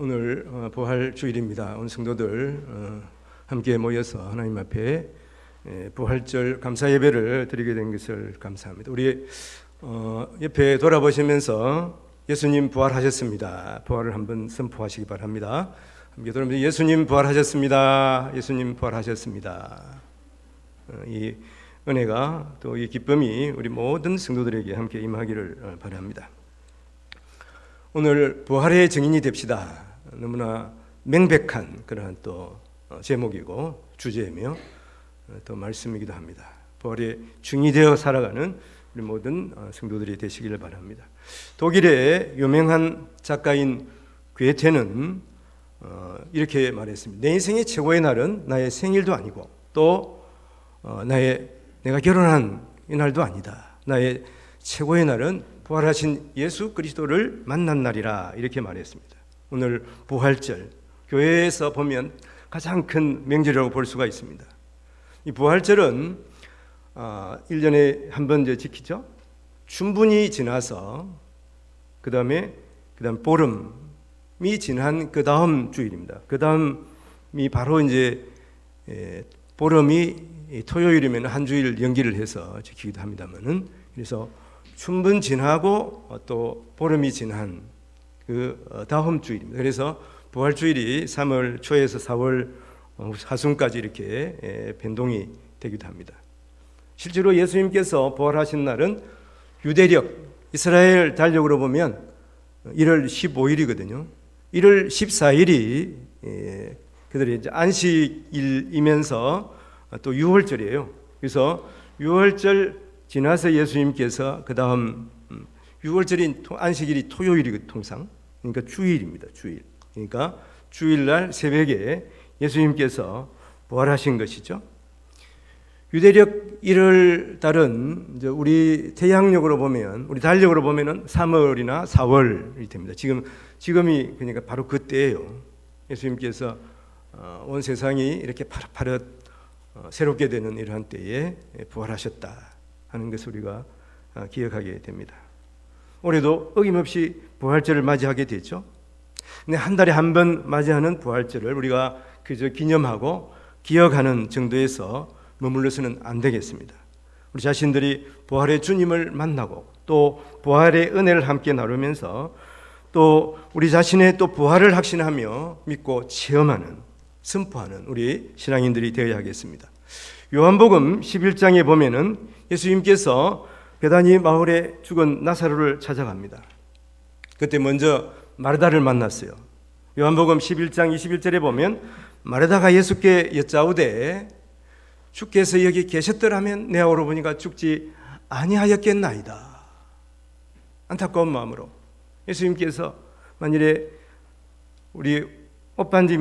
오늘 부활 주일입니다. 오늘 성도들 함께 모여서 하나님 앞에 부활절 감사 예배를 드리게 된 것을 감사합니다. 우리 옆에 돌아보시면서 예수님 부활하셨습니다. 부활을 한번 선포하시기 바랍니다. 함께 돌아보면서 예수님 부활하셨습니다. 예수님 부활하셨습니다. 이 은혜가 또 이 기쁨이 우리 모든 성도들에게 함께 임하기를 바랍니다. 오늘 부활의 증인이 됩시다. 너무나 명백한 그러한 또 제목이고 주제이며 또 말씀이기도 합니다. 부활의 증인이 되어 살아가는 우리 모든 성도들이 되시기를 바랍니다. 독일의 유명한 작가인 괴테는 이렇게 말했습니다. 내 인생의 최고의 날은 나의 생일도 아니고 또 내가 결혼한 이 날도 아니다. 나의 최고의 날은 부활하신 예수 그리스도를 만난 날이라 이렇게 말했습니다. 오늘 부활절, 교회에서 보면 가장 큰 명절이라고 볼 수가 있습니다. 이 부활절은 1년에 한 번 지키죠. 춘분이 지나서 그 다음 보름이 지난 그 다음 주일입니다. 그 다음이 바로 이제 보름이 토요일이면 한 주일 연기를 해서 지키기도 합니다만은, 그래서 춘분 지나고 또 보름이 지난 그 다음 주일입니다. 그래서 부활주일이 3월 초에서 4월 하순까지 이렇게 변동이 되기도 합니다. 실제로 예수님께서 부활하신 날은 유대력, 이스라엘 달력으로 보면 1월 15일이거든요. 1월 14일이 그들의 이제 안식일이면서 또 유월절이에요. 그래서 유월절 지나서 예수님께서 그 다음 유월절인 안식일이 토요일이 통상, 그러니까 주일입니다. 주일. 그러니까 주일날 새벽에 예수님께서 부활하신 것이죠. 유대력 1월 달은 이제 우리 태양력으로 보면, 우리 달력으로 보면은 3월이나 4월이 됩니다. 지금이 그러니까 바로 그때예요. 예수님께서 온 세상이 이렇게 파릇파릇 새롭게 되는 이러한 때에 부활하셨다 하는 것을 우리가 기억하게 됩니다. 올해도 어김없이 부활절을 맞이하게 되죠. 근데 한 달에 한 번 맞이하는 부활절을 우리가 그저 기념하고 기억하는 정도에서 머물러서는 안 되겠습니다. 우리 자신들이 부활의 주님을 만나고 또 부활의 은혜를 함께 나누면서 또 우리 자신의 또 부활을 확신하며 믿고 체험하는, 선포하는 우리 신앙인들이 되어야 하겠습니다. 요한복음 11장에 보면은 예수님께서 베다니 마을에 죽은 나사로를 찾아갑니다. 그때 먼저 마르다를 만났어요. 요한복음 11장 21절에 보면 마르다가 예수께 여짜오되 주께서 여기 계셨더라면 내 오라버니가 죽지 아니하였겠나이다. 안타까운 마음으로 예수님께서 만일에 우리 오빠인지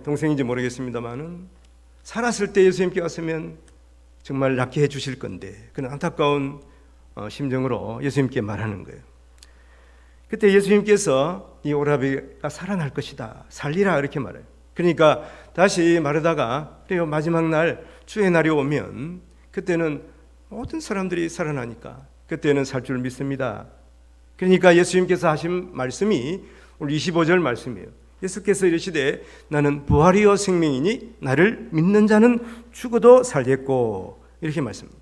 동생인지 모르겠습니다만은 살았을 때 예수님께 왔으면 정말 낫게 해주실 건데, 그런 안타까운 심정으로 예수님께 말하는 거예요. 그때 예수님께서 이 오라비가 살아날 것이다, 살리라 이렇게 말해요. 그러니까 다시 마르다가 그래요, 마지막 날 주의 날이 오면 그때는 모든 사람들이 살아나니까 그때는 살 줄 믿습니다. 그러니까 예수님께서 하신 말씀이 오늘 25절 말씀이에요. 예수께서 이르시되 나는 부활이요 생명이니 나를 믿는 자는 죽어도 살겠고, 이렇게 말씀합니다.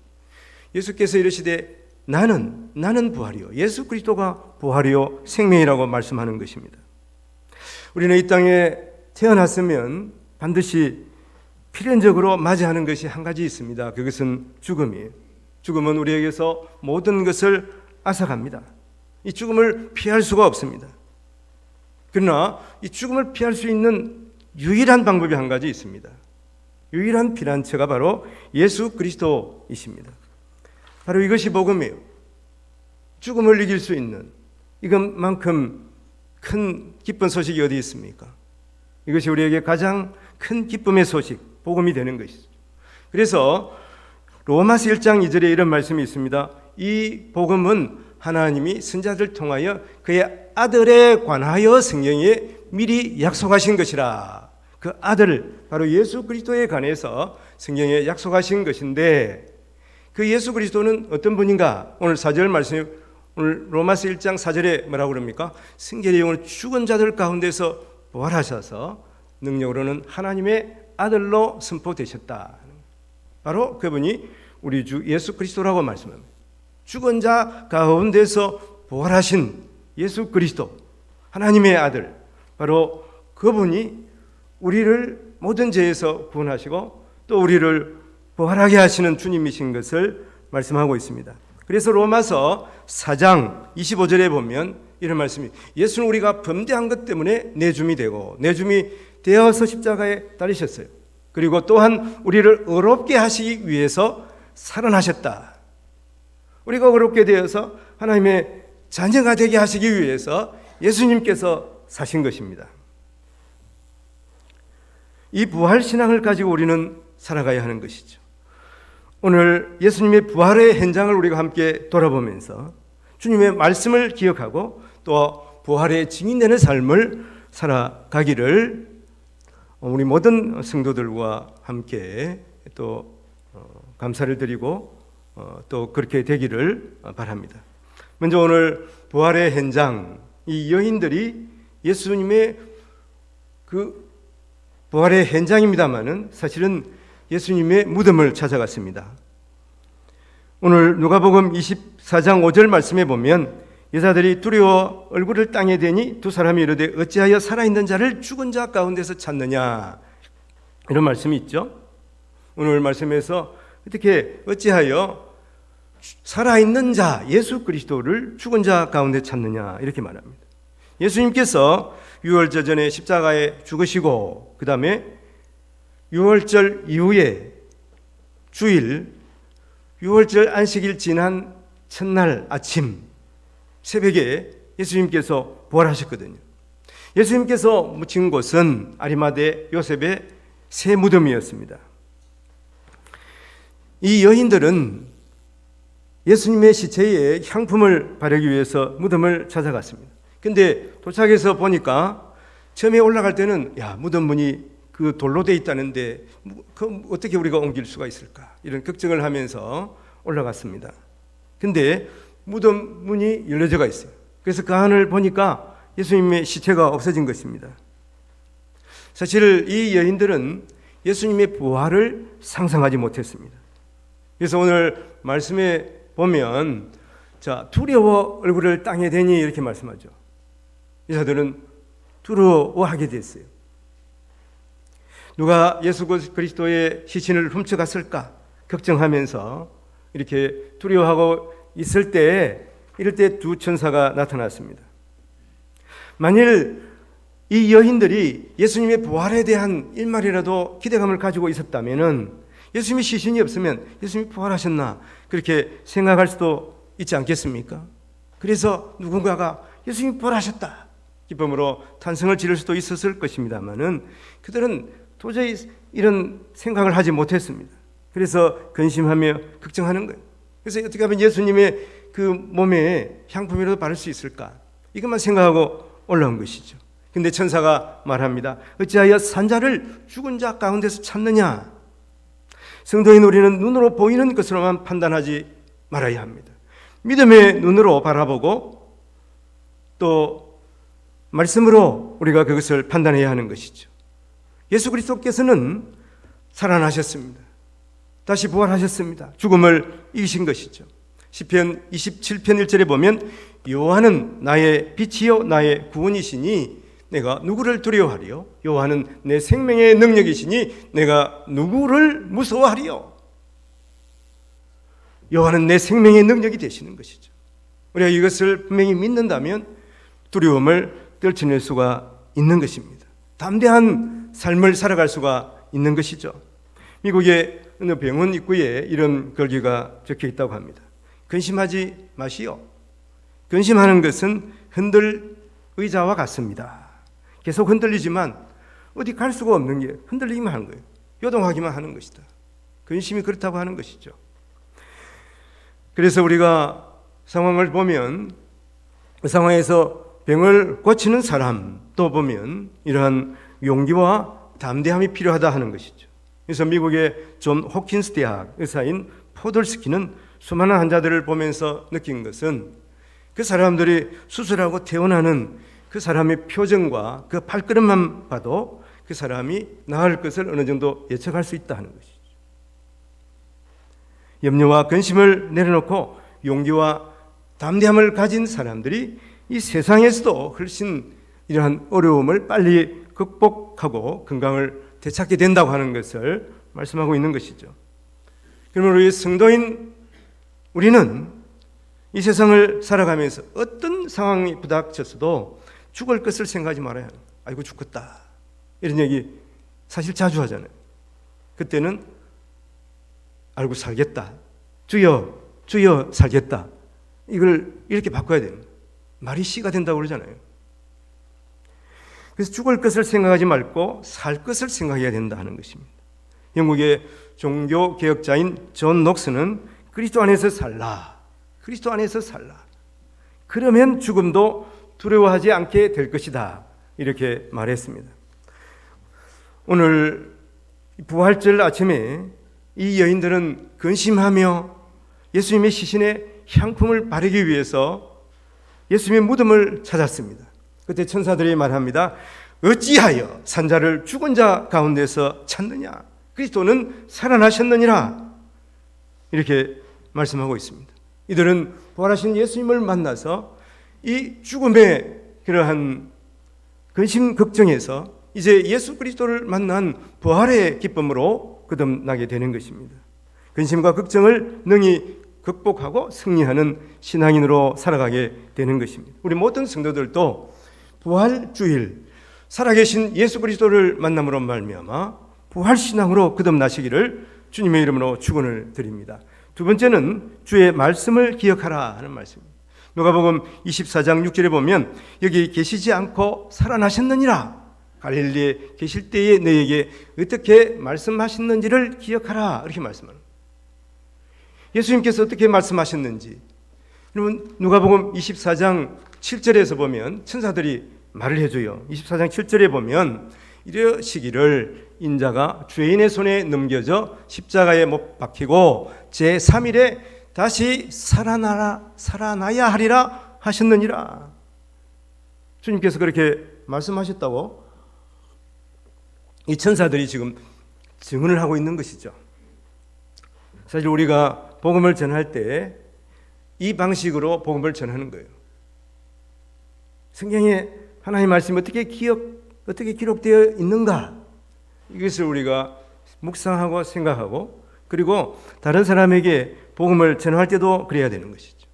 예수께서 이르시되 나는 부활이요, 예수 그리스도가 부활이요 생명이라고 말씀하는 것입니다. 우리는 이 땅에 태어났으면 반드시 필연적으로 맞이하는 것이 한 가지 있습니다. 그것은 죽음이에요. 죽음은 우리에게서 모든 것을 앗아갑니다. 이 죽음을 피할 수가 없습니다. 그러나 이 죽음을 피할 수 있는 유일한 방법이 한 가지 있습니다. 유일한 피난처가 바로 예수 그리스도이십니다. 바로 이것이 복음이에요. 죽음을 이길 수 있는 이것만큼 큰 기쁜 소식이 어디 있습니까? 이것이 우리에게 가장 큰 기쁨의 소식, 복음이 되는 것이죠. 그래서 로마서 1장 2절에 이런 말씀이 있습니다. 이 복음은 하나님이 선자들 통하여 그의 아들에 관하여 성경에 미리 약속하신 것이라. 그 아들, 바로 예수 그리스도에 관해서 성경에 약속하신 것인데, 그 예수 그리스도는 어떤 분인가? 오늘 4절 말씀, 오늘 로마서 1장 4절에 뭐라고 그럽니까? 승결의 영으로 죽은 자들 가운데서 부활하셔서 능력으로는 하나님의 아들로 선포되셨다. 바로 그분이 우리 주 예수 그리스도라고 말씀합니다. 죽은 자 가운데서 부활하신 예수 그리스도, 하나님의 아들, 바로 그분이 우리를 모든 죄에서 구원하시고 또 우리를 부활하게 하시는 주님이신 것을 말씀하고 있습니다. 그래서 로마서 4장 25절에 보면 이런 말씀이, 예수는 우리가 범죄한 것 때문에 내줌이 되고 내줌이 되어서 십자가에 달리셨어요. 그리고 또한 우리를 의롭게 하시기 위해서 살아나셨다. 우리가 의롭게 되어서 하나님의 자녀가 되게 하시기 위해서 예수님께서 사신 것입니다. 이 부활 신앙을 가지고 우리는 살아가야 하는 것이죠. 오늘 예수님의 부활의 현장을 우리가 함께 돌아보면서 주님의 말씀을 기억하고 또 부활의 증인되는 삶을 살아가기를 우리 모든 성도들과 함께 또 감사를 드리고 또 그렇게 되기를 바랍니다. 먼저 오늘 부활의 현장, 이 여인들이 예수님의 그 부활의 현장입니다마는 사실은 예수님의 무덤을 찾아갔습니다. 오늘 누가복음 24장 5절 말씀에 보면 여자들이 두려워 얼굴을 땅에 대니 두 사람이 이르되 어찌하여 살아있는 자를 죽은 자 가운데서 찾느냐, 이런 말씀이 있죠. 오늘 말씀에서 어떻게 어찌하여 살아있는 자 예수 그리스도를 죽은 자 가운데 찾느냐 이렇게 말합니다. 예수님께서 유월절 십자가에 죽으시고 그 다음에 유월절 이후에 주일 유월절 안식일 지난 첫날 아침 새벽에 예수님께서 부활하셨거든요. 예수님께서 묻힌 곳은 아리마대 요셉의 새 무덤이었습니다. 이 여인들은 예수님의 시체에 향품을 바르기 위해서 무덤을 찾아갔습니다. 근데 도착해서 보니까 처음에 올라갈 때는 무덤 문이 그 돌로 돼 있다는데 어떻게 우리가 옮길 수가 있을까, 이런 걱정을 하면서 올라갔습니다. 근데 무덤 문이 열려져 있어요. 그래서 그 안을 보니까 예수님의 시체가 없어진 것입니다. 사실 이 여인들은 예수님의 부활을 상상하지 못했습니다. 그래서 오늘 말씀에 보면 두려워 얼굴을 땅에 대니 이렇게 말씀하죠. 여자들은 두려워하게 됐어요. 누가 예수 그리스도의 시신을 훔쳐갔을까 걱정하면서 이렇게 두려워하고 있을 때, 이럴 때 두 천사가 나타났습니다. 만일 이 여인들이 예수님의 부활에 대한 일말이라도 기대감을 가지고 있었다면 예수님의 시신이 없으면 예수님이 부활하셨나 그렇게 생각할 수도 있지 않겠습니까? 그래서 누군가가 예수님이 부활하셨다 기쁨으로 탄성을 지를 수도 있었을 것입니다만은 그들은 도저히 이런 생각을 하지 못했습니다. 그래서 근심하며 걱정하는 거예요. 그래서 어떻게 하면 예수님의 그 몸에 향품이라도 바를 수 있을까, 이것만 생각하고 올라온 것이죠. 근데 천사가 말합니다. 어찌하여 산자를 죽은 자 가운데서 찾느냐. 성도인 우리는 눈으로 보이는 것으로만 판단하지 말아야 합니다. 믿음의 눈으로 바라보고 또 말씀으로 우리가 그것을 판단해야 하는 것이죠. 예수 그리스도께서는 살아나셨습니다. 다시 부활하셨습니다. 죽음을 이기신 것이죠. 시편 27편 1절에 보면 여호와는 나의 빛이요 나의 구원이시니 내가 누구를 두려워하리요? 여호와는 내 생명의 능력이시니 내가 누구를 무서워하리요? 여호와는 내 생명의 능력이 되시는 것이죠. 우리가 이것을 분명히 믿는다면 두려움을 떨쳐낼 수가 있는 것입니다. 담대한 삶을 살아갈 수가 있는 것이죠. 미국의 어느 병원 입구에 이런 글귀가 적혀 있다고 합니다. 근심하지 마시오. 근심하는 것은 흔들 의자와 같습니다. 계속 흔들리지만 어디 갈 수가 없는 게 흔들리기만 하는 거예요. 요동하기만 하는 것이다. 근심이 그렇다고 하는 것이죠. 그래서 우리가 상황을 보면 그 상황에서 병을 고치는 사람도 보면 이러한 용기와 담대함이 필요하다 하는 것이죠. 그래서 미국의 존 호킨스 대학 의사인 포들스키는 수많은 환자들을 보면서 느낀 것은 그 사람들이 수술하고 퇴원하는 그 사람의 표정과 그 발걸음만 봐도 그 사람이 나을 것을 어느 정도 예측할 수 있다 하는 것이죠. 염려와 근심을 내려놓고 용기와 담대함을 가진 사람들이 이 세상에서도 훨씬 이러한 어려움을 빨리 극복하고 건강을 되찾게 된다고 하는 것을 말씀하고 있는 것이죠. 그러므로 우리 성도인 우리는 이 세상을 살아가면서 어떤 상황이 부닥쳤어도 죽을 것을 생각하지 말아야 하는, 아이고 죽겠다 이런 얘기 사실 자주 하잖아요. 그때는 알고 살겠다, 주여 주여 살겠다, 이걸 이렇게 바꿔야 되는, 말이 씨가 된다고 그러잖아요. 그래서 죽을 것을 생각하지 말고 살 것을 생각해야 된다 하는 것입니다. 영국의 종교 개혁자인 존 녹스는 그리스도 안에서 살라, 그리스도 안에서 살라, 그러면 죽음도 두려워하지 않게 될 것이다, 이렇게 말했습니다. 오늘 부활절 아침에 이 여인들은 근심하며 예수님의 시신에 향품을 바르기 위해서 예수님의 무덤을 찾았습니다. 그때 천사들이 말합니다. 어찌하여 산자를 죽은 자 가운데서 찾느냐, 그리스도는 살아나셨느니라, 이렇게 말씀하고 있습니다. 이들은 부활하신 예수님을 만나서 이 죽음의 그러한 근심 걱정에서 이제 예수 그리스도를 만난 부활의 기쁨으로 거듭나게 되는 것입니다. 근심과 걱정을 능히 극복하고 승리하는 신앙인으로 살아가게 되는 것입니다. 우리 모든 성도들도 부활주일, 살아계신 예수 그리스도를 만남으로 말미암아 부활신앙으로 거듭나시기를 주님의 이름으로 축원을 드립니다. 두 번째는 주의 말씀을 기억하라 하는 말씀입니다. 누가복음 24장 6절에 보면 여기 계시지 않고 살아나셨느니라, 갈릴리에 계실 때에 너에게 어떻게 말씀하셨는지를 기억하라, 이렇게 말씀합니다. 예수님께서 어떻게 말씀하셨는지, 여러분 누가복음 24장 7절에서 보면 천사들이 말을 해줘요. 24장 7절에 보면 이러시기를 인자가 죄인의 손에 넘겨져 십자가에 못 박히고 제3일에 다시 살아나야 하리라 하셨느니라. 주님께서 그렇게 말씀하셨다고 이 천사들이 지금 증언을 하고 있는 것이죠. 사실 우리가 복음을 전할 때 이 방식으로 복음을 전하는 거예요. 성경에 하나님의 말씀이 어떻게 기록되어 있는가, 이것을 우리가 묵상하고 생각하고, 그리고 다른 사람에게 복음을 전할 때도 그래야 되는 것이죠.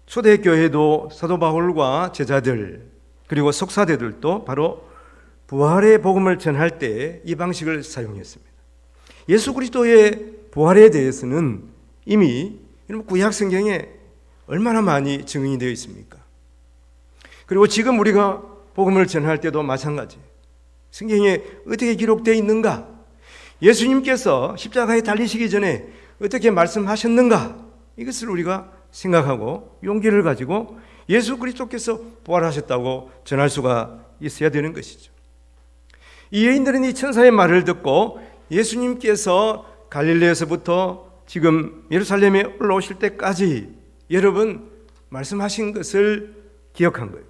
초대교회도 사도 바울과 제자들 그리고 속사대들도 바로 부활의 복음을 전할 때 이 방식을 사용했습니다. 예수 그리스도의 부활에 대해서는 이미 구약 성경에 얼마나 많이 증언이 되어 있습니까? 그리고 지금 우리가 복음을 전할 때도 마찬가지. 성경에 어떻게 기록되어 있는가? 예수님께서 십자가에 달리시기 전에 어떻게 말씀하셨는가? 이것을 우리가 생각하고 용기를 가지고 예수 그리스도께서 부활하셨다고 전할 수가 있어야 되는 것이죠. 이 여인들은 이 천사의 말을 듣고 예수님께서 갈릴리에서부터 지금 예루살렘에 올라오실 때까지 여러분 말씀하신 것을 기억한 거예요.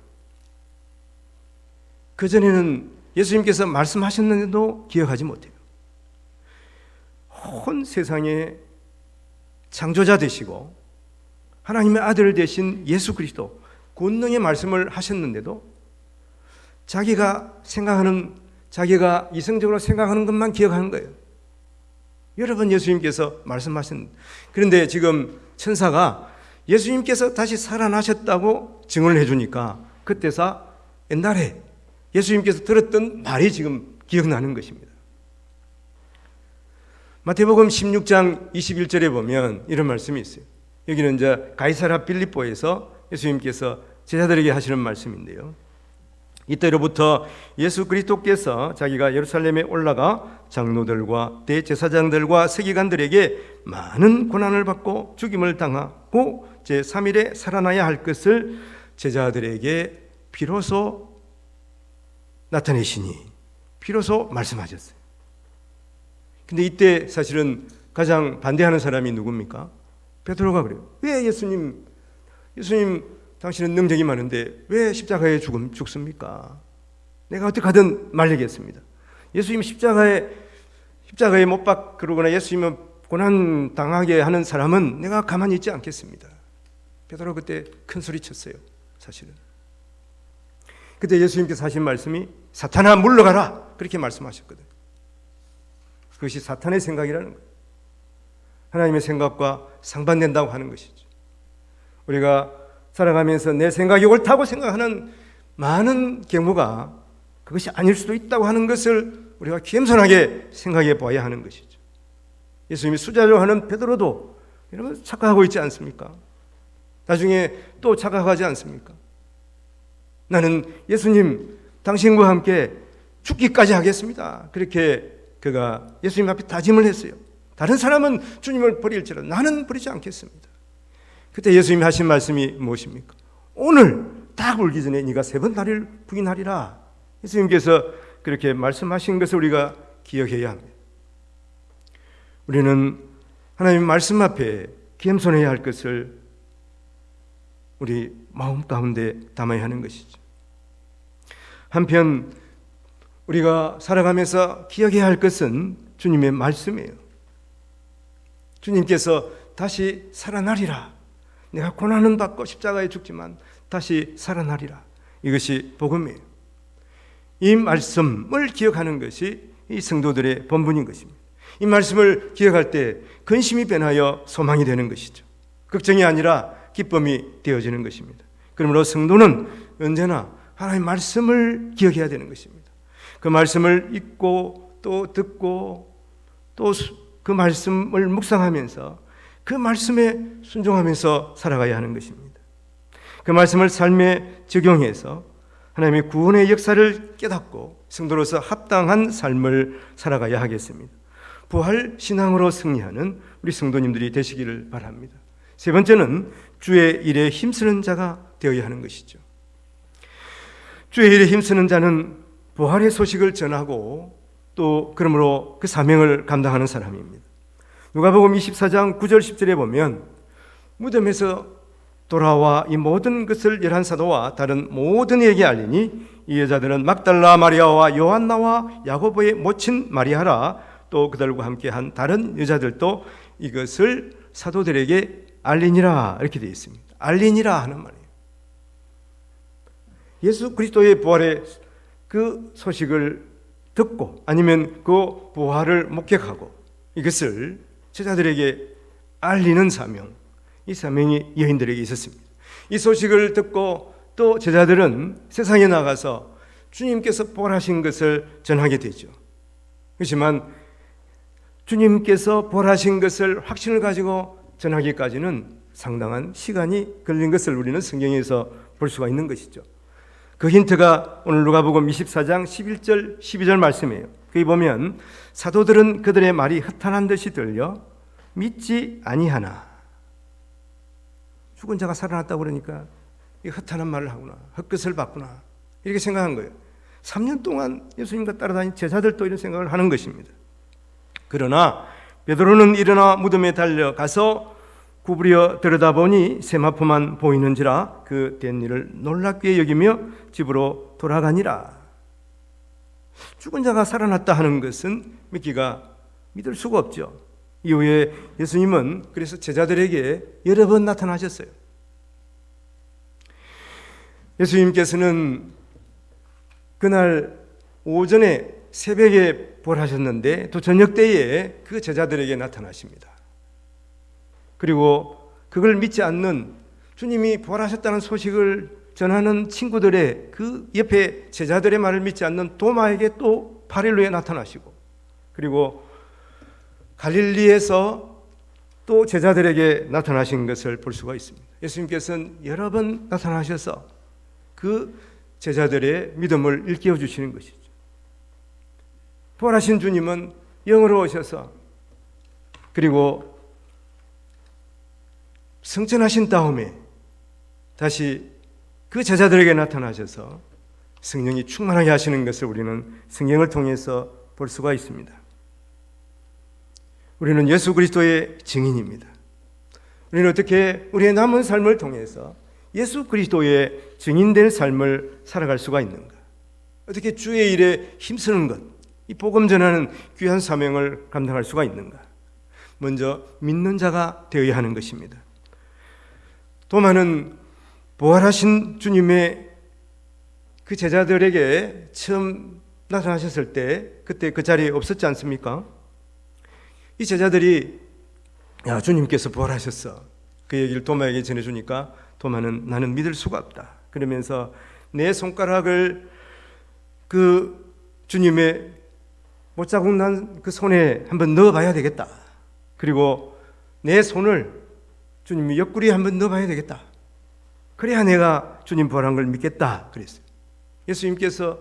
그전에는 예수님께서 말씀하셨는데도 기억하지 못해요. 온 세상의 창조자 되시고 하나님의 아들 되신 예수 그리스도 권능의 말씀을 하셨는데도 자기가 이성적으로 생각하는 것만 기억하는 거예요. 여러 번 예수님께서 말씀하셨는데, 그런데 지금 천사가 예수님께서 다시 살아나셨다고 증언을 해주니까 그때서 옛날에 예수님께서 들었던 말이 지금 기억나는 것입니다. 마태복음 16장 21절에 보면 이런 말씀이 있어요. 여기는 이제 가이사랴 빌립보에서 예수님께서 제자들에게 하시는 말씀인데요. 이때로부터 예수 그리스도께서 자기가 예루살렘에 올라가 장로들과 대제사장들과 서기관들에게 많은 고난을 받고 죽임을 당하고 제3일에 살아나야 할 것을 제자들에게 비로소 나타내시니 비로소 말씀하셨어요. 근데 이때 사실은 가장 반대하는 사람이 누굽니까? 베드로가 그래요. 왜 예수님 당신은 능력이 많은데 왜 십자가에 죽습니까? 내가 어떻게 하든 말리겠습니다. 예수님 십자가에 못 박으거나 예수님을 고난 당하게 하는 사람은 내가 가만히 있지 않겠습니다. 베드로 그때 큰 소리 쳤어요. 사실은 그때 예수님께서 하신 말씀이 사탄아 물러가라 그렇게 말씀하셨거든요. 그것이 사탄의 생각이라는 거예요. 하나님의 생각과 상반된다고 하는 것이죠. 우리가 살아가면서 내 생각이 옳다고 생각하는 많은 경우가 그것이 아닐 수도 있다고 하는 것을 우리가 겸손하게 생각해 봐야 하는 것이죠. 예수님이 수자로 하는 베드로도 여러분 착각하고 있지 않습니까? 나중에 또 착각하지 않습니까? 나는 예수님 당신과 함께 죽기까지 하겠습니다. 그렇게 그가 예수님 앞에 다짐을 했어요. 다른 사람은 주님을 버릴지라도 나는 버리지 않겠습니다. 그때 예수님이 하신 말씀이 무엇입니까? 오늘 딱 울기 전에 네가 3번 나를 부인하리라. 예수님께서 그렇게 말씀하신 것을 우리가 기억해야 합니다. 우리는 하나님 말씀 앞에 겸손해야 할 것을 우리 마음 가운데 담아야 하는 것이죠. 한편 우리가 살아가면서 기억해야 할 것은 주님의 말씀이에요. 주님께서 다시 살아나리라. 내가 고난은 받고 십자가에 죽지만 다시 살아나리라. 이것이 복음이에요. 이 말씀을 기억하는 것이 이 성도들의 본분인 것입니다. 이 말씀을 기억할 때 근심이 변하여 소망이 되는 것이죠. 걱정이 아니라 기쁨이 되어지는 것입니다. 그러므로 성도는 언제나 하나님의 말씀을 기억해야 되는 것입니다. 그 말씀을 읽고 또 듣고 또 그 말씀을 묵상하면서 그 말씀에 순종하면서 살아가야 하는 것입니다. 그 말씀을 삶에 적용해서 하나님의 구원의 역사를 깨닫고 성도로서 합당한 삶을 살아가야 하겠습니다. 부활 신앙으로 승리하는 우리 성도님들이 되시기를 바랍니다. 세 번째는 주의 일에 힘쓰는 자가 되어야 하는 것이죠. 주의 일에 힘쓰는 자는 부활의 소식을 전하고 또 그러므로 그 사명을 감당하는 사람입니다. 누가복음 24장 9절 10절에 보면 무덤에서 돌아와 이 모든 것을 11사도와 다른 모든 이에게 알리니 이 여자들은 막달라 마리아와 요한나와 야고보의 모친 마리아라 또 그들과 함께한 다른 여자들도 이것을 사도들에게 알리니라 이렇게 되어 있습니다. 알리니라 하는 말이에요. 예수 그리스도의 부활의 그 소식을 듣고 아니면 그 부활을 목격하고 이것을 제자들에게 알리는 사명, 이 사명이 여인들에게 있었습니다. 이 소식을 듣고 또 제자들은 세상에 나가서 주님께서 부활하신 것을 전하게 되죠. 그렇지만 주님께서 부활하신 것을 확신을 가지고 전하기까지는 상당한 시간이 걸린 것을 우리는 성경에서 볼 수가 있는 것이죠. 그 힌트가 오늘 누가복음 24장 11절 12절 말씀이에요. 거기 보면 사도들은 그들의 말이 허탄한 듯이 들려 믿지 아니하나. 죽은 자가 살아났다고 그러니까 이 허탄한 말을 하구나, 헛것을 봤구나 이렇게 생각한 거예요. 3년 동안 예수님과 따라다닌 제자들도 이런 생각을 하는 것입니다. 그러나 베드로는 일어나 무덤에 달려가서 구부려 들여다보니 세마포만 보이는지라 그 된 일을 놀랍게 여기며 집으로 돌아가니라. 죽은 자가 살아났다 하는 것은 믿을 수가 없죠. 이후에 예수님은 그래서 제자들에게 여러 번 나타나셨어요. 예수님께서는 그날 오전에 새벽에 부활하셨는데 또 저녁 때에 그 제자들에게 나타나십니다. 그리고 그걸 믿지 않는 주님이 부활하셨다는 소식을 전하는 친구들의 그 옆에 제자들의 말을 믿지 않는 도마에게 또 8일 후에 나타나시고 그리고 갈릴리에서 또 제자들에게 나타나신 것을 볼 수가 있습니다. 예수님께서는 여러 번 나타나셔서 그 제자들의 믿음을 일깨워 주시는 것이죠. 부활하신 주님은 영으로 오셔서 그리고 승천하신 다음에 다시 그 제자들에게 나타나셔서 성령이 충만하게 하시는 것을 우리는 성경을 통해서 볼 수가 있습니다. 우리는 예수 그리스도의 증인입니다. 우리는 어떻게 우리의 남은 삶을 통해서 예수 그리스도의 증인된 삶을 살아갈 수가 있는가? 어떻게 주의 일에 힘쓰는 것, 이 복음 전하는 귀한 사명을 감당할 수가 있는가? 먼저 믿는 자가 되어야 하는 것입니다. 도마는 부활하신 주님의 그 제자들에게 처음 나타나셨을 때 그때 그 자리에 없었지 않습니까? 이 제자들이 주님께서 부활하셨어, 그 얘기를 도마에게 전해주니까 도마는 나는 믿을 수가 없다 그러면서 내 손가락을 그 주님의 못자국 난 그 손에 한번 넣어봐야 되겠다. 그리고 내 손을 주님의 옆구리에 한번 넣어봐야 되겠다. 그래야 내가 주님 부활한 걸 믿겠다 그랬어요. 예수님께서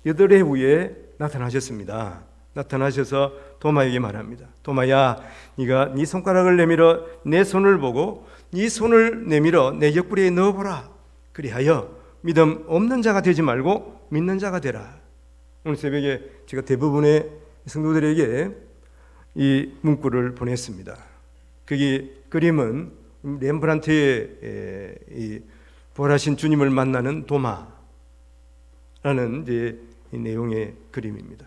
8해 후에 나타나셨습니다. 나타나셔서 도마에게 말합니다. 도마야, 네가 네 손가락을 내밀어 내 손을 보고 네 손을 내밀어 내 옆구리에 넣어보라. 그리하여 믿음 없는 자가 되지 말고 믿는 자가 되라. 오늘 새벽에 제가 대부분의 성도들에게 이 문구를 보냈습니다. 거기 그림은 렘브란트의 이 부활하신 주님을 만나는 도마라는 이제 이 내용의 그림입니다.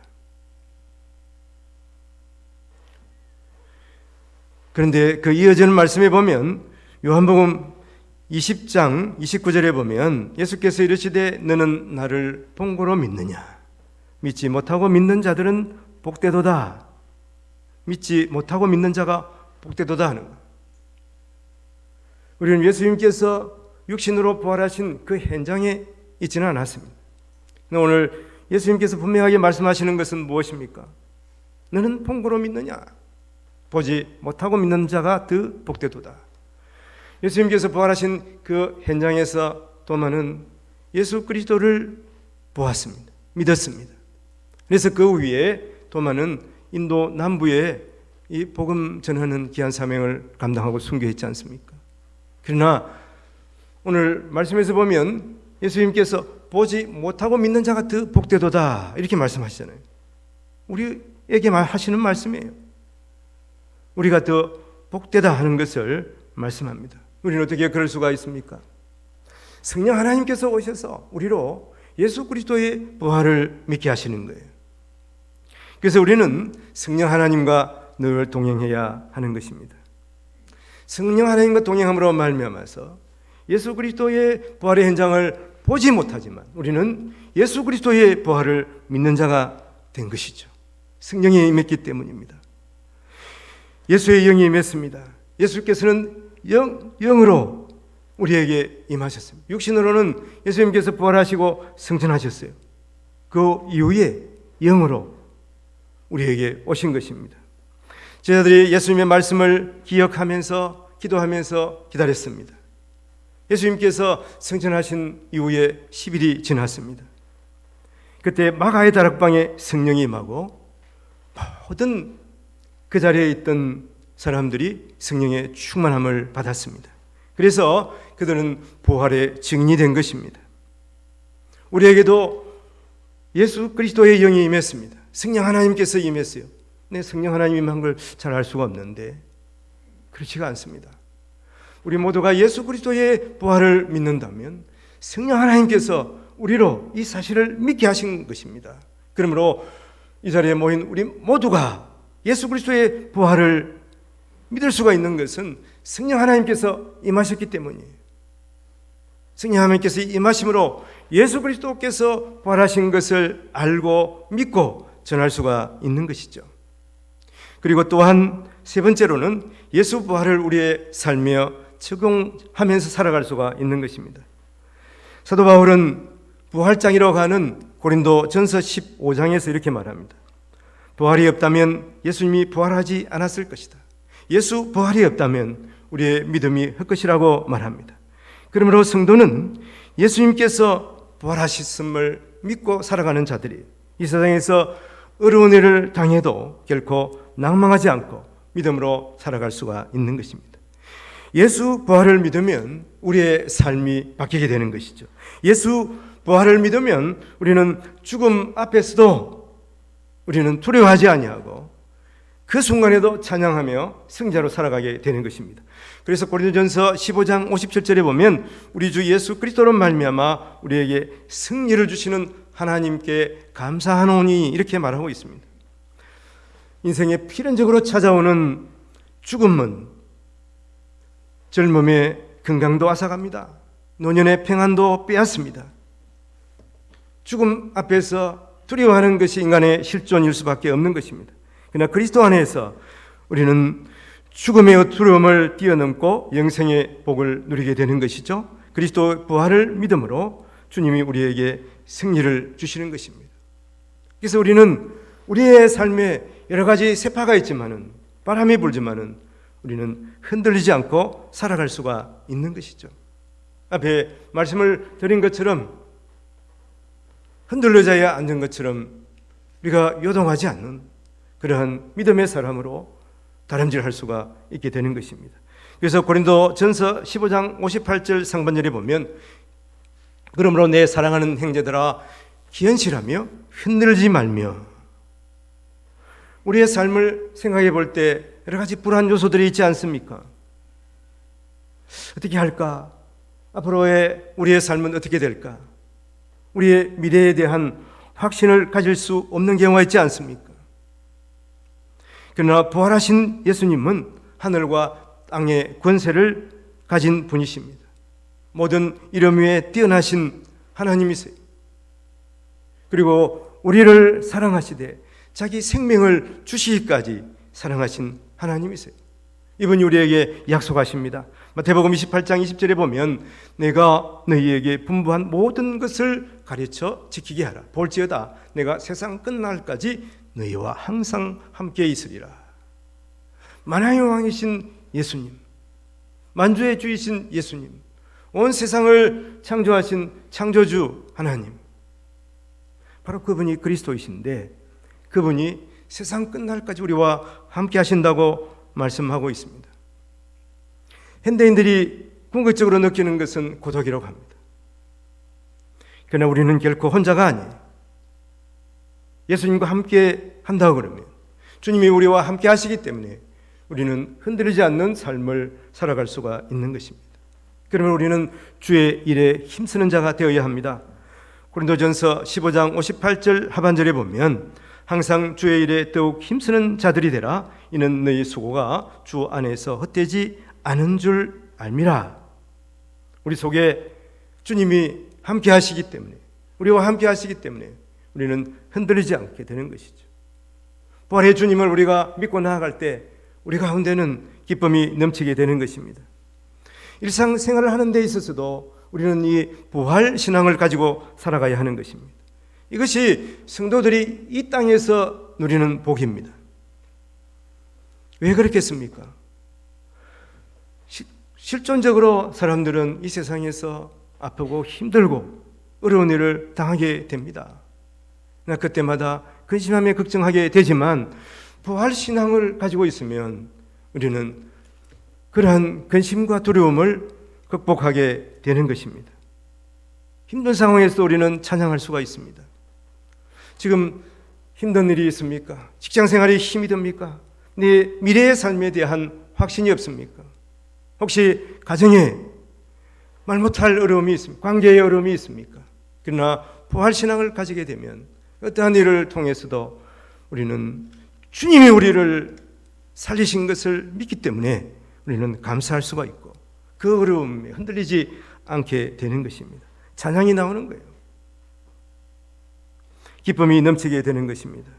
그런데 그 이어지는 말씀에 보면 요한복음 20장 29절에 보면 예수께서 이르시되 너는 나를 본고로 믿느냐? 믿지 못하고 믿는 자들은 복되도다. 믿지 못하고 믿는 자가 복되도다 하는 것. 우리는 예수님께서 육신으로 부활하신 그 현장에 있지는 않았습니다. 오늘 예수님께서 분명하게 말씀하시는 것은 무엇입니까? 너는 본고로 믿느냐? 보지 못하고 믿는 자가 더 복되도다. 예수님께서 부활하신 그 현장에서 도마는 예수 그리스도를 보았습니다. 믿었습니다. 그래서 그 위에 도마는 인도 남부에 이 복음 전하는 귀한 사명을 감당하고 순교했지 않습니까? 그러나 오늘 말씀에서 보면 예수님께서 보지 못하고 믿는 자가 더 복되도다 이렇게 말씀하시잖아요. 우리에게 하시는 말씀이에요. 우리가 더 복되다 하는 것을 말씀합니다. 우리는 어떻게 그럴 수가 있습니까? 성령 하나님께서 오셔서 우리로 예수 그리스도의 부활을 믿게 하시는 거예요. 그래서 우리는 성령 하나님과 늘 동행해야 하는 것입니다. 성령 하나님과 동행함으로 말미암아서 예수 그리스도의 부활의 현장을 보지 못하지만 우리는 예수 그리스도의 부활을 믿는 자가 된 것이죠. 성령이 임했기 때문입니다. 예수의 영이 임했습니다. 예수께서는 영으로 우리에게 임하셨습니다. 육신으로는 예수님께서 부활하시고 승천하셨어요. 그 이후에 영으로 우리에게 오신 것입니다. 제자들이 예수님의 말씀을 기억하면서 기도하면서 기다렸습니다. 예수님께서 승천하신 이후에 10일이 지났습니다. 그때 마가의 다락방에 성령이 임하고 모든 그 자리에 있던 사람들이 성령의 충만함을 받았습니다. 그래서 그들은 부활의 증인이 된 것입니다. 우리에게도 예수 그리스도의 영이 임했습니다. 성령 하나님께서 임했어요. 내 성령 하나님 임한 걸 잘 알 수가 없는데 그렇지가 않습니다. 우리 모두가 예수 그리스도의 부활을 믿는다면 성령 하나님께서 우리로 이 사실을 믿게 하신 것입니다. 그러므로 이 자리에 모인 우리 모두가 예수 그리스도의 부활을 믿을 수가 있는 것은 성령 하나님께서 임하셨기 때문이에요. 성령 하나님께서 임하심으로 예수 그리스도께서 부활하신 것을 알고 믿고 전할 수가 있는 것이죠. 그리고 또한 세 번째로는 예수 부활을 우리의 삶에 적용하면서 살아갈 수가 있는 것입니다. 사도 바울은 부활장이라고 하는 고린도 전서 15장에서 이렇게 말합니다. 부활이 없다면 예수님이 부활하지 않았을 것이다. 예수 부활이 없다면 우리의 믿음이 헛것이라고 말합니다. 그러므로 성도는 예수님께서 부활하셨음을 믿고 살아가는 자들이 이 세상에서 어려운 일을 당해도 결코 낭망하지 않고 믿음으로 살아갈 수가 있는 것입니다. 예수 부활을 믿으면 우리의 삶이 바뀌게 되는 것이죠. 예수 부활을 믿으면 우리는 죽음 앞에서도 우리는 두려워하지 아니하고 그 순간에도 찬양하며 승자로 살아가게 되는 것입니다. 그래서 고린도전서 15장 57절에 보면 우리 주 예수 그리스도로 말미암아 우리에게 승리를 주시는 하나님께 감사하노니 이렇게 말하고 있습니다. 인생에 필연적으로 찾아오는 죽음은 젊음의 건강도 앗아갑니다. 노년의 평안도 빼앗습니다. 죽음 앞에서 두려워하는 것이 인간의 실존일 수밖에 없는 것입니다. 그러나 그리스도 안에서 우리는 죽음의 두려움을 뛰어넘고 영생의 복을 누리게 되는 것이죠. 그리스도 부활을 믿음으로 주님이 우리에게 승리를 주시는 것입니다. 그래서 우리는 우리의 삶에 여러 가지 세파가 있지만은, 바람이 불지만은 우리는 흔들리지 않고 살아갈 수가 있는 것이죠. 앞에 말씀을 드린 것처럼 흔들려져야 앉은 것처럼 우리가 요동하지 않는 그러한 믿음의 사람으로 다름질할 수가 있게 되는 것입니다. 그래서 고린도전서 15장 58절 상반절에 보면 그러므로 내 사랑하는 형제들아 기현실하며 흔들지 말며. 우리의 삶을 생각해 볼 때 여러 가지 불안 요소들이 있지 않습니까? 어떻게 할까? 앞으로의 우리의 삶은 어떻게 될까? 우리의 미래에 대한 확신을 가질 수 없는 경우가 있지 않습니까? 그러나 부활하신 예수님은 하늘과 땅의 권세를 가진 분이십니다. 모든 이름 위에 뛰어나신 하나님이세요. 그리고 우리를 사랑하시되 자기 생명을 주시기까지 사랑하신 하나님이세요. 이분이 우리에게 약속하십니다. 마태복음 28장 20절에 보면 내가 너희에게 분부한 모든 것을 가르쳐 지키게 하라. 볼지어다 내가 세상 끝날까지 너희와 항상 함께 있으리라. 만왕의 왕이신 예수님, 만주의 주이신 예수님, 온 세상을 창조하신 창조주 하나님, 바로 그분이 그리스도이신데 그분이 세상 끝날까지 우리와 함께 하신다고 말씀하고 있습니다. 현대인들이 궁극적으로 느끼는 것은 고독이라고 합니다. 그러나 우리는 결코 혼자가 아니에요. 예수님과 함께 한다고 그러면 주님이 우리와 함께 하시기 때문에 우리는 흔들리지 않는 삶을 살아갈 수가 있는 것입니다. 그러면 우리는 주의 일에 힘쓰는 자가 되어야 합니다. 고린도전서 15장 58절 하반절에 보면 항상 주의 일에 더욱 힘쓰는 자들이 되라. 이는 너희 수고가 주 안에서 헛되지 않은 줄 알미라. 우리 속에 주님이 함께 하시기 때문에, 우리와 함께 하시기 때문에 우리는 흔들리지 않게 되는 것이죠. 부활의 주님을 우리가 믿고 나아갈 때 우리 가운데는 기쁨이 넘치게 되는 것입니다. 일상생활을 하는 데 있어서도 우리는 이 부활 신앙을 가지고 살아가야 하는 것입니다. 이것이 성도들이 이 땅에서 누리는 복입니다. 왜 그렇겠습니까? 실존적으로 사람들은 이 세상에서 아프고 힘들고 어려운 일을 당하게 됩니다. 그때마다 근심하며 걱정하게 되지만 부활 신앙을 가지고 있으면 우리는 그러한 근심과 두려움을 극복하게 되는 것입니다. 힘든 상황에서 우리는 찬양할 수가 있습니다. 지금 힘든 일이 있습니까? 직장 생활에 힘이 듭니까? 네 미래의 삶에 대한 확신이 없습니까? 혹시 가정에 말 못할 어려움이 있습니까? 관계의 어려움이 있습니까? 그러나 부활신앙을 가지게 되면 어떠한 일을 통해서도 우리는 주님이 우리를 살리신 것을 믿기 때문에 우리는 감사할 수가 있고 그 어려움에 흔들리지 않게 되는 것입니다. 찬양이 나오는 거예요. 기쁨이 넘치게 되는 것입니다.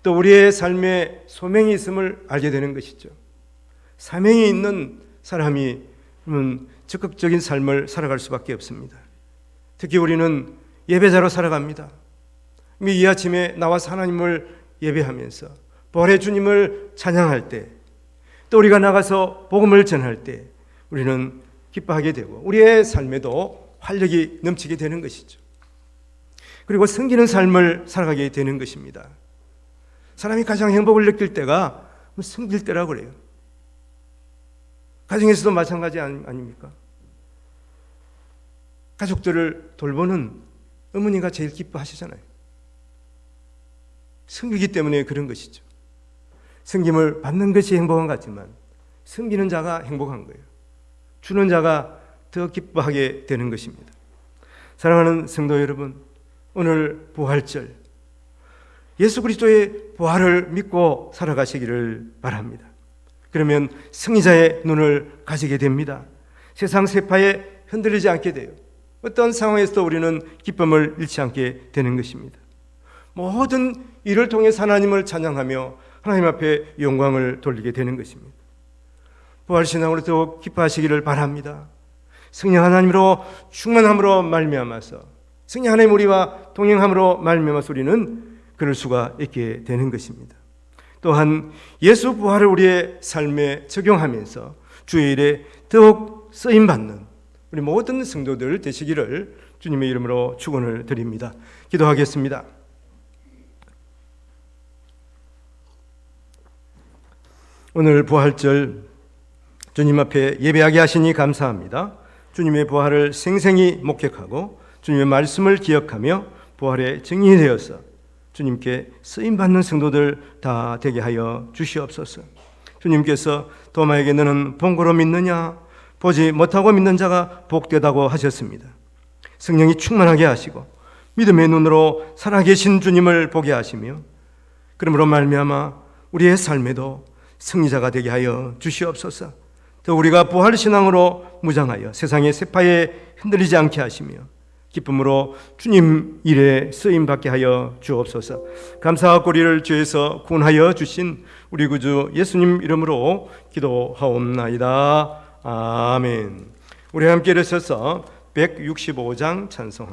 또 우리의 삶에 소명이 있음을 알게 되는 것이죠. 사명이 있는 사람이 적극적인 삶을 살아갈 수밖에 없습니다. 특히 우리는 예배자로 살아갑니다. 이 아침에 나와서 하나님을 예배하면서 부활의 주님을 찬양할 때, 또 우리가 나가서 복음을 전할 때 우리는 기뻐하게 되고 우리의 삶에도 활력이 넘치게 되는 것이죠. 그리고 섬기는 삶을 살아가게 되는 것입니다. 사람이 가장 행복을 느낄 때가 섬길 때라고 그래요. 가정에서도 마찬가지 아닙니까? 가족들을 돌보는 어머니가 제일 기뻐하시잖아요. 섬기기 때문에 그런 것이죠. 섬김을 받는 것이 행복한 것 같지만 섬기는 자가 행복한 거예요. 주는 자가 더 기뻐하게 되는 것입니다. 사랑하는 성도 여러분, 오늘 부활절 예수 그리스도의 부활을 믿고 살아가시기를 바랍니다. 그러면 승리자의 눈을 가지게 됩니다. 세상 세파에 흔들리지 않게 돼요. 어떤 상황에서도 우리는 기쁨을 잃지 않게 되는 것입니다. 모든 일을 통해서 하나님을 찬양하며 하나님 앞에 영광을 돌리게 되는 것입니다. 부활신앙으로 더욱 기뻐하시기를 바랍니다. 성령 하나님으로 충만함으로 말미암아서 성령 하나님 우리와 동행함으로 말미암아서 우리는 그럴 수가 있게 되는 것입니다. 또한 예수 부활을 우리의 삶에 적용하면서 주의 일에 더욱 쓰임받는 우리 모든 성도들 되시기를 주님의 이름으로 축원을 드립니다. 기도하겠습니다. 오늘 부활절 주님 앞에 예배하게 하시니 감사합니다. 주님의 부활을 생생히 목격하고 주님의 말씀을 기억하며 부활에 증인되어서 주님께 쓰임받는 성도들 다 되게 하여 주시옵소서. 주님께서 도마에게 너는 본고로 믿느냐? 보지 못하고 믿는 자가 복되다고 하셨습니다. 성령이 충만하게 하시고 믿음의 눈으로 살아계신 주님을 보게 하시며 그러므로 말미암아 우리의 삶에도 승리자가 되게 하여 주시옵소서. 또 우리가 부활신앙으로 무장하여 세상의 세파에 흔들리지 않게 하시며 기쁨으로 주님 일에 쓰임받게 하여 주옵소서. 감사와 고리를 주에서 구원하여 주신 우리 구주 예수님 이름으로 기도하옵나이다. 아멘. 우리 함께 일어서서 165장 찬송합니다.